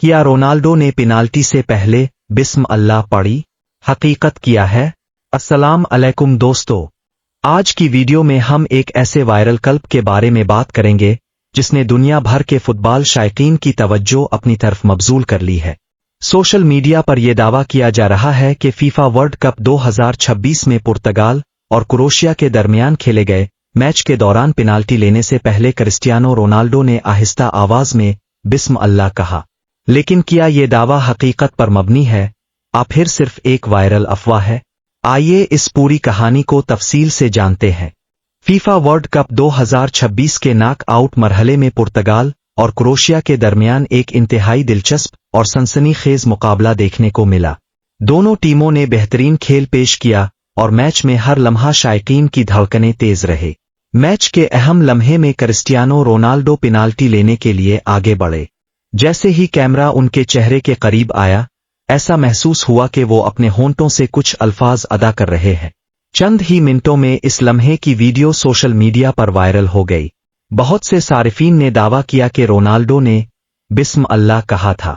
کیا رونالڈو نے پینالٹی سے پہلے بسم اللہ پڑھی؟ حقیقت کیا ہے؟ السلام علیکم دوستو، آج کی ویڈیو میں ہم ایک ایسے وائرل کلپ کے بارے میں بات کریں گے جس نے دنیا بھر کے فٹ بال شائقین کی توجہ اپنی طرف مبذول کر لی ہے۔ سوشل میڈیا پر یہ دعویٰ کیا جا رہا ہے کہ فیفا ورلڈ کپ 2026 میں پرتگال اور کروشیا کے درمیان کھیلے گئے میچ کے دوران پینالٹی لینے سے پہلے کرسٹیانو رونالڈو نے آہستہ آواز میں بسم اللہ کہا، لیکن کیا یہ دعویٰ حقیقت پر مبنی ہے یا پھر صرف ایک وائرل افواہ ہے؟ آئیے اس پوری کہانی کو تفصیل سے جانتے ہیں۔ فیفا ورلڈ کپ 2026 کے ناک آؤٹ مرحلے میں پرتگال اور کروشیا کے درمیان ایک انتہائی دلچسپ اور سنسنی خیز مقابلہ دیکھنے کو ملا۔ دونوں ٹیموں نے بہترین کھیل پیش کیا اور میچ میں ہر لمحہ شائقین کی دھڑکنیں تیز رہے۔ میچ کے اہم لمحے میں کرسٹیانو رونالڈو پینالٹی لینے کے لیے آگے بڑھے۔ جیسے ہی کیمرہ ان کے چہرے کے قریب آیا، ایسا محسوس ہوا کہ وہ اپنے ہونٹوں سے کچھ الفاظ ادا کر رہے ہیں۔ چند ہی منٹوں میں اس لمحے کی ویڈیو سوشل میڈیا پر وائرل ہو گئی۔ بہت سے صارفین نے دعویٰ کیا کہ رونالڈو نے بسم اللہ کہا تھا،